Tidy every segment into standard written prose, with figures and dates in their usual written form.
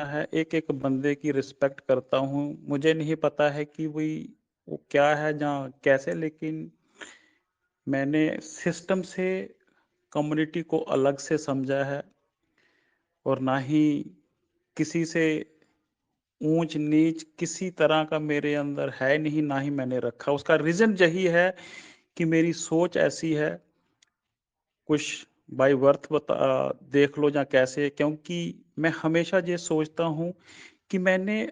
है, एक-एक बंदे की रिस्पेक्ट करता हूँ। मुझे नहीं पता है कि वो क्या है जहाँ कैसे, लेकिन मैंने सिस्टम से कम्युनिटी को अलग से समझा है और ना ही किसी से ऊँच-नीच किसी तरह का मेरे अंदर है नहीं, ना ही मैंने रखा। उसका रीज़न यही है कि मेरी सोच ऐसी है, कुछ बाय बर्थ देख लो या कैसे, क्योंकि मैं हमेशा ये सोचता हूँ कि मैंने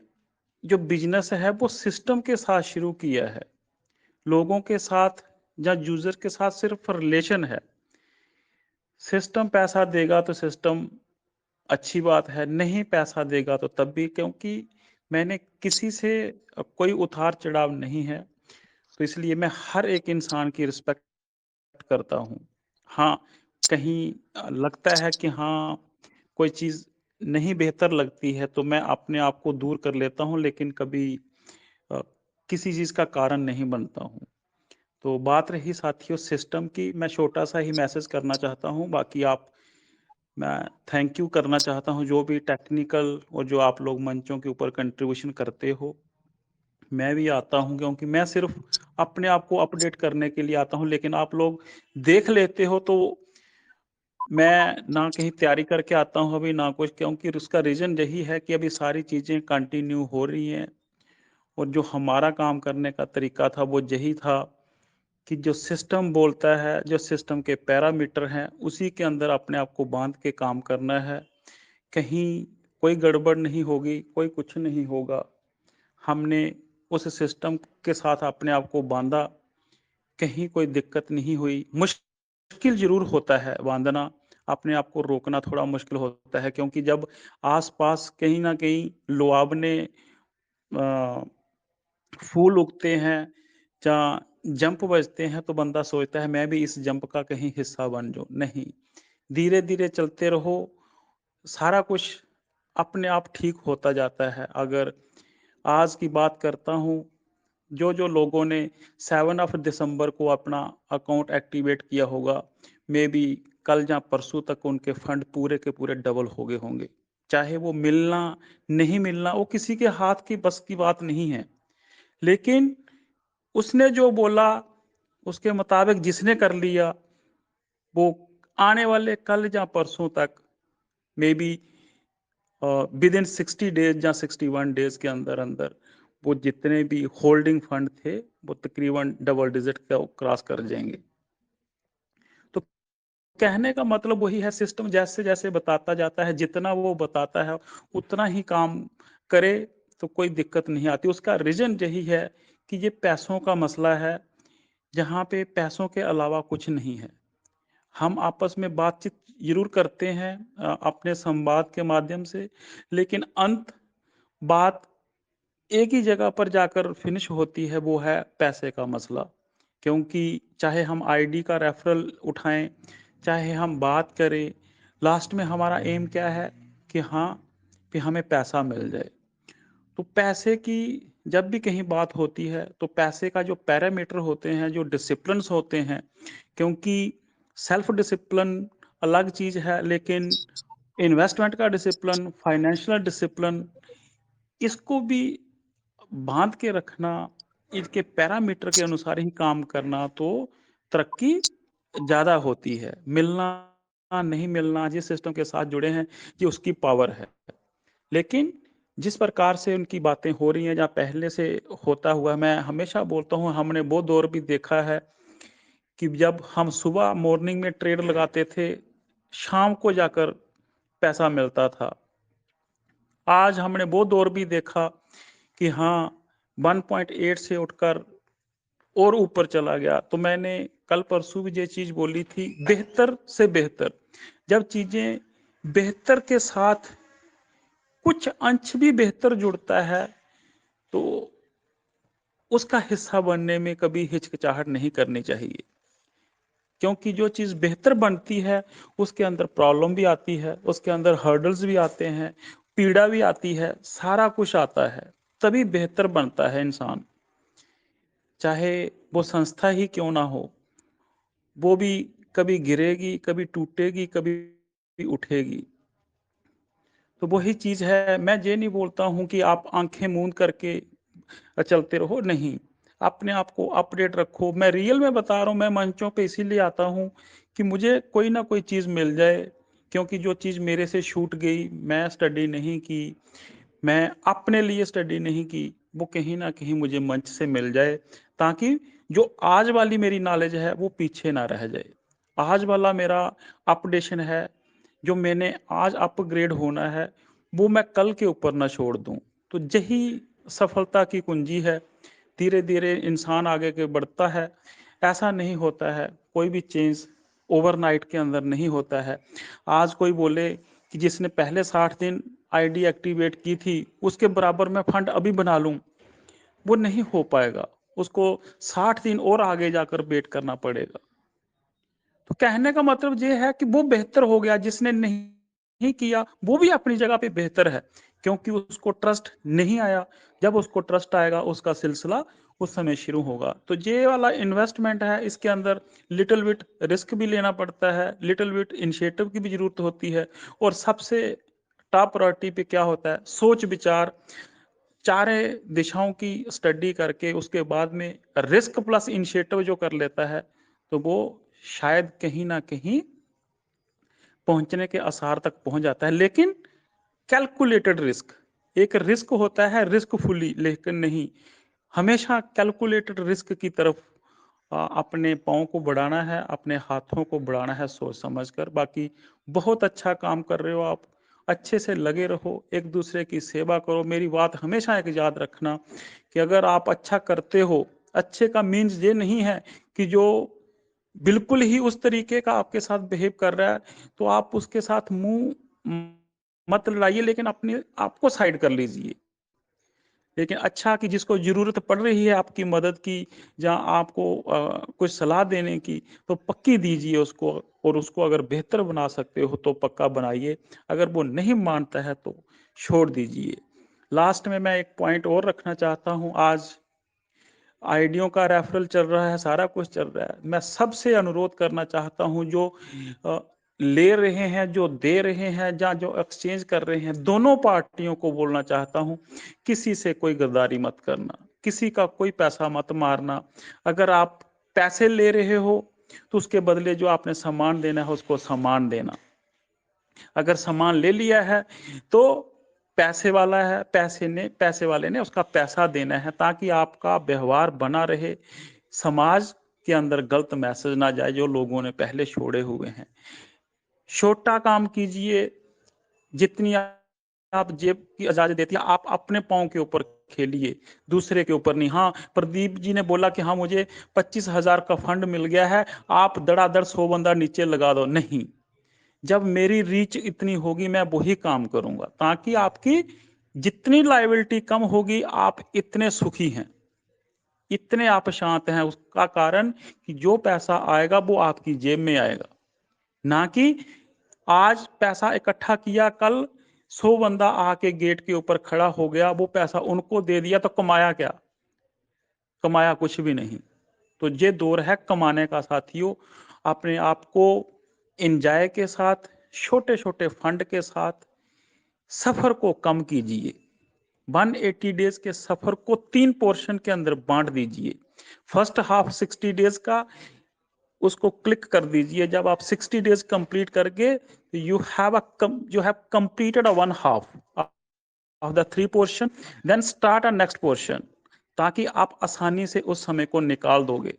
जो बिज़नेस है वो सिस्टम के साथ शुरू किया है। लोगों के साथ या यूज़र के साथ सिर्फ़ रिलेशन है। सिस्टम पैसा देगा तो सिस्टम अच्छी बात है, नहीं पैसा देगा तो तब भी, क्योंकि मैंने किसी से कोई उतार-चढ़ाव नहीं है, तो इसलिए मैं हर एक इंसान की रिस्पेक्ट करता हूँ। हाँ, कहीं लगता है कि हाँ, कोई चीज़ नहीं बेहतर लगती है तो मैं अपने आप को दूर कर लेता हूँ, लेकिन कभी अ, किसी चीज़ का कारण नहीं बनता हूँ। तो बात रही साथियों सिस्टम की, मैं छोटा-सा ही मैसेज करना चाहता हूँ, बाकी मैं थैंक यू करना चाहता हूँ जो भी टेक्निकल और जो आप लोग मंचों के ऊपर कंट्रीब्यूशन करते हो। मैं भी आता हूँ क्योंकि मैं सिर्फ़ अपने आप को अपडेट करने के लिए आता हूँ, लेकिन आप लोग देख लेते हो तो मैं ना कहीं तैयारी करके आता हूँ अभी ना कुछ, क्योंकि उसका रीज़न यही है कि अभी सारी चीज़ें कंटिन्यू हो रही हैं और जो हमारा काम करने का तरीका था वो यही था कि जो सिस्टम बोलता है, जो सिस्टम के पैरामीटर हैं, उसी के अंदर अपने आप को बाँध के काम करना है। कहीं कोई गड़बड़ नहीं होगी, कोई कुछ नहीं होगा। हमने उस सिस्टम के साथ अपने आप को बाँधा, कहीं कोई दिक्कत नहीं हुई। मुश्किल ज़रूर होता है बाँधना, अपने आप को रोकना थोड़ा मुश्किल होता है, क्योंकि जब आस-पास कहीं न कहीं लुआवने अ, फूल उगते हैं या जंप बजते हैं तो बंदा सोचता है मैं भी इस जंप का कहीं हिस्सा बन जाऊँ। नहीं, धीरे-धीरे चलते रहो, सारा कुछ अपने आप ठीक होता जाता है। अगर आज की बात करता हूँ, जो-जो लोगों ने 7 ऑफ दिसंबर को अपना अकाउंट एक्टिवेट किया होगा, मेबी कल या परसों तक उनके फंड पूरे के पूरे डबल हो गए होंगे। चाहे वो मिलना, नहीं मिलना, वो किसी के हाथ की बस की बात नहीं है। लेकिन उसने जो बोला, उसके मुताबिक जिसने कर लिया, वो आने वाले कल या परसों तक मेबी विदिन 60 डेज़ या 61 डेज़ के अंदर-अंदर वो जितने भी होल्डिंग फंड थे, वो तकरीबन डबल डिजिट को क्रॉस कर जाएँगे। तो कहने का मतलब वही है, सिस्टम जैसे-जैसे बताता जाता है, जितना वो बताता है, उतना ही काम करे तो कोई दिक्कत नहीं आती। उसका रीज़न यही है कि ये पैसों का मसला है, जहाँ पे पैसों के अलावा कुछ नहीं है। हम आपस में बातचीत ज़रूर करते हैं अपने संवाद के माध्यम से, लेकिन अंत बात एक ही जगह पर जाकर फिनिश होती है, वो है पैसे का मसला। क्योंकि चाहे हम आईडी का रेफ़रल उठाएँ, चाहे हम बात करें, लास्ट में हमारा एम क्या है कि हाँ, कि हमें पैसा मिल जाए। तो पैसे की जब भी कहीं बात होती है, तो पैसे का जो पैरामीटर होते हैं, जो डिसिप्लिन्स होते हैं, क्योंकि सेल्फ डिसिप्लिन अलग चीज़ है, लेकिन इन्वेस्टमेंट का डिसिप्लिन, फाइनेंशियल डिसिप्लिन, इसको भी बाँध के रखना, इसके पैरामीटर के अनुसार ही काम करना, तो तरक्की ज़्यादा होती है। मिलना, नहीं मिलना, जिस सिस्टम के साथ जुड़े हैं, ये उसकी पावर है। लेकिन जिस प्रकार से उनकी बातें हो रही हैं या पहले से होता हुआ, मैं हमेशा बोलता हूँ, हमने वो दौर भी देखा है कि जब हम सुबह मॉर्निंग में ट्रेड लगाते थे, शाम को जाकर पैसा मिलता था। आज हमने वो दौर भी देखा कि हाँ, 1.8 से उठकर और ऊपर चला गया। तो मैंने कल-परसों भी ये चीज़ बोली थी, बेहतर से बेहतर। जब चीज़ें बेहतर के साथ कुछ अंश भी बेहतर जुड़ता है, तो उसका हिस्सा बनने में कभी हिचकिचाहट नहीं करनी चाहिए। क्योंकि जो चीज़ बेहतर बनती है, उसके अंदर प्रॉब्लम भी आती है, उसके अंदर हर्डल्स भी आते हैं, पीड़ा भी आती है, सारा कुछ आता है, तभी बेहतर बनता है इंसान। चाहे वो संस्था ही क्यों ना हो, वो भी कभी गिरेगी, कभी टूटेगी, कभी उठेगी। तो वही चीज है, मैं ये नहीं बोलता हूं कि आप आंखें मूंद करके चलते रहो, नहीं, अपने आप को अपडेट रखो। मैं रियल में बता रहा हूँ, मैं मंचों पे इसीलिए आता हूँ कि मुझे कोई ना कोई चीज मिल जाए, क्योंकि जो चीज मेरे से छूट गई, मैं स्टडी नहीं की, मैं अपने लिए स्टडी नहीं की, वो कहीं ना कहीं मुझे मंच से मिल जाए, ताकि जो आज वाली मेरी नॉलेज है वो पीछे ना रह जाए। आज वाला मेरा अपडेशन है, जो मैंने आज अपग्रेड होना है, वो मैं कल के ऊपर ना छोड़ दूं। तो यही सफलता की कुंजी है। धीरे धीरे इंसान आगे के बढ़ता है। ऐसा नहीं होता है, कोई भी चेंज ओवरनाइट के अंदर नहीं होता है। आज कोई बोले कि जिसने पहले 60 दिन आईडी एक्टिवेट की थी, उसके बराबर मैं फंड अभी बना लूं, वो नहीं हो पाएगा। उसको 60 दिन और आगे जाकर वेट करना पड़ेगा। तो कहने का मतलब ये है कि वो बेहतर हो गया, जिसने नहीं किया वो भी अपनी जगह पे बेहतर है, क्योंकि उसको ट्रस्ट नहीं आया। जब उसको ट्रस्ट आएगा, उसका सिलसिला उस समय शुरू होगा। तो ये वाला इन्वेस्टमेंट है, इसके अंदर लिटिल बिट रिस्क भी लेना पड़ता है, लिटिल बिट इनिशिएटिव की भी जरूरत होती है, और सबसे टॉप प्रायोरिटी पे क्या होता है, सोच विचार, चारे दिशाओं की स्टडी करके उसके बाद में रिस्क प्लस इनिशिएटिव जो कर लेता है, तो वो शायद कहीं ना कहीं पहुंचने के आसार तक पहुंच जाता है। लेकिन कैलकुलेटेड रिस्क, एक रिस्क होता है रिस्कफुली, लेकिन नहीं, हमेशा कैलकुलेटेड रिस्क की तरफ अपने पाँव को बढ़ाना है, अपने हाथों को बढ़ाना है सोच समझकर। बाकी बहुत अच्छा काम कर रहे हो आप, अच्छे से लगे रहो, एक दूसरे की सेवा करो। मेरी बात हमेशा एक याद रखना कि अगर आप अच्छा करते हो, अच्छे का मीन्स ये नहीं है कि जो बिल्कुल ही उस तरीके का आपके साथ बिहेव कर रहा है तो आप उसके साथ मुंह मत लड़ाइए, लेकिन अपने आपको साइड कर लीजिए। लेकिन अच्छा कि जिसको जरूरत पड़ रही है आपकी मदद की, जहाँ आपको कुछ सलाह देने की, तो पक्की दीजिए उसको, और उसको अगर बेहतर बना सकते हो तो पक्का बनाइए। अगर वो नहीं मानता है तो छोड़ दीजिए। लास्ट में मैं एक पॉइंट और रखना चाहता हूँ। आज आईडियों का रेफरल चल रहा है, सारा कुछ चल रहा है। मैं सबसे अनुरोध करना चाहता हूं, जो अ, ले रहे हैं, जो दे रहे हैं, या जो एक्सचेंज कर रहे हैं, दोनों पार्टियों को बोलना चाहता हूं, किसी से कोई गद्दारी मत करना, किसी का कोई पैसा मत मारना। अगर आप पैसे ले रहे हो तो उसके बदले जो आपने सामान देना है उसको सामान देना। अगर सामान ले लिया है तो पैसे वाला है, पैसे वाले ने उसका पैसा देना है, ताकि आपका व्यवहार बना रहे, समाज के अंदर गलत मैसेज ना जाए जो लोगों ने पहले छोड़े हुए हैं। छोटा काम कीजिए, जितनी आप जेब की आजादी देती है, आप अपने पाँव के ऊपर खेलिए, दूसरे के ऊपर नहीं। हाँ, प्रदीप जी ने बोला कि हाँ मुझे 25,000 का फंड मिल गया है, आप दड़ादड़ 100 बंदा नीचे लगा दो, नहीं। जब मेरी रीच इतनी होगी मैं वही काम करूंगा, ताकि आपकी जितनी लाइबिलिटी कम होगी, आप इतने सुखी हैं, इतने आप शांत हैं। उसका कारण कि जो पैसा आएगा वो आपकी जेब में आएगा, ना कि आज पैसा इकट्ठा किया, कल 100 बंदा आके गेट के ऊपर खड़ा हो गया, वो पैसा उनको दे दिया, तो कमाया क्या? कमाया कुछ भी नहीं। तो ये दौर है कमाने का साथियों। अपने आप को एंजॉय के साथ, छोटे छोटे फंड के साथ सफर को कम कीजिए। 180 डेज के सफर को 3 पोर्शन के अंदर बांट दीजिए। फर्स्ट हाफ 60 डेज का, उसको क्लिक कर दीजिए। जब आप 60 डेज कंप्लीट करके, you have completed a 1/2 of the 3 portion, then start a next portion, ताकि आप आसानी से उस समय को निकाल दोगे।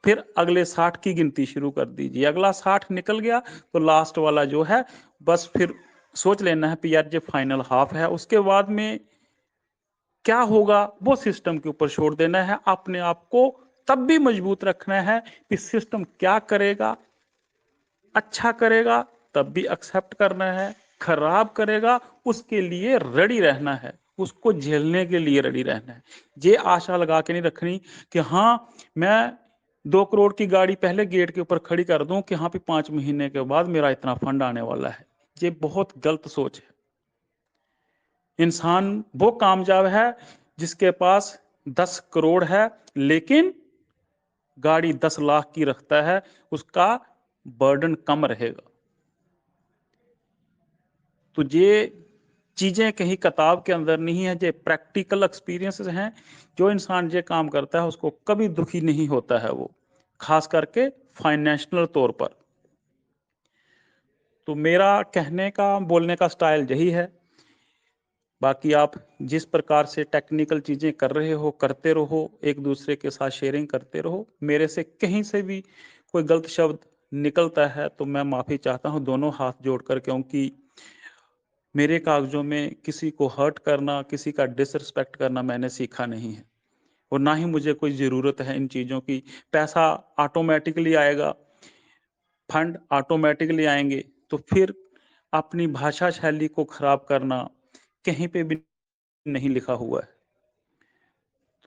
फिर अगले 60 की गिनती शुरू कर दीजिए। अगला 60 निकल गया तो लास्ट वाला जो है, बस फिर सोच लेना है कि यार ये फाइनल हाफ है। उसके बाद में क्या होगा वो सिस्टम के ऊपर छोड़ देना है। अपने आप को तब भी मजबूत रखना है कि सिस्टम क्या करेगा, अच्छा करेगा तब भी एक्सेप्ट करना है, खराब करेगा उसके लिए रेडी रहना है, उसको झेलने के लिए रेडी रहना है। ये आशा लगा के नहीं रखनी कि हाँ मैं 2 करोड़ की गाड़ी पहले गेट के ऊपर खड़ी कर दूं कि हाँ भी 5 महीने के बाद मेरा इतना फंड आने वाला है। ये बहुत गलत सोच है। इंसान वो कामयाब है जिसके पास 10 करोड़ है, लेकिन गाड़ी 10 लाख की रखता है, उसका बर्डन कम रहेगा। तो ये चीज़ें कहीं किताब के अंदर नहीं है, ये प्रैक्टिकल एक्सपीरियंसेस हैं। जो इंसान ये काम करता है उसको कभी दुखी नहीं होता है वो, खास करके फाइनेंशियल तौर पर। तो मेरा कहने का, बोलने का स्टाइल यही है। बाकी आप जिस प्रकार से टेक्निकल चीज़ें कर रहे हो, करते रहो, एक-दूसरे के साथ शेयरिंग करते रहो। मेरे से कहीं से भी कोई गलत शब्द निकलता है तो मैं माफ़ी चाहता हूँ दोनों हाथ जोड़कर, क्योंकि मेरे कागज़ों में किसी को हर्ट करना, किसी का डिसरिस्पेक्ट करना मैंने सीखा नहीं है, और ना ही मुझे कोई ज़रूरत है इन चीज़ों की। पैसा ऑटोमैटिकली आएगा, फंड ऑटोमैटिकली आएँगे, तो फिर अपनी भाषा शैली को खराब करना कहीं पे भी नहीं लिखा हुआ है।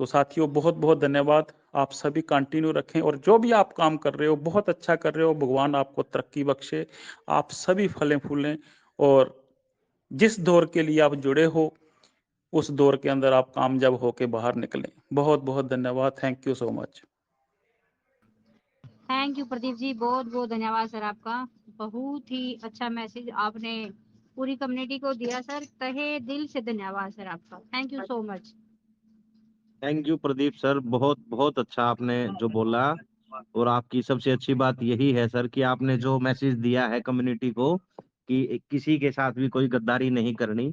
तो साथियों, बहुत-बहुत धन्यवाद। आप सभी कंटिन्यू रखें, और जो भी आप काम कर रहे हो, बहुत अच्छा कर रहे हो। भगवान आपको तरक्की बख्शे, आप सभी फलें-फूलें, और जिस दौर के लिए आप जुड़े हो, उस दौर के अंदर आप कामयाब होके बाहर निकलें। बहुत-बहुत धन्यवाद। Thank you so much. Thank you Pradeep ji, बहुत बहुत धन्यवाद सर आपका। बहुत ही अच्छा मैसेज आपने पूरी कम्युनिटी को दिया सर। तहे दिल से धन्यवाद सर आपका। Thank you so much. Thank you Pradeep sir, बहुत बहुत अच्छा आपने जो बोला। और आपकी सबसे अच्छी बात यही है सर कि आपने जो मैसेज दिया है कम्युनिटी को कि किसी के साथ भी कोई गद्दारी नहीं करनी।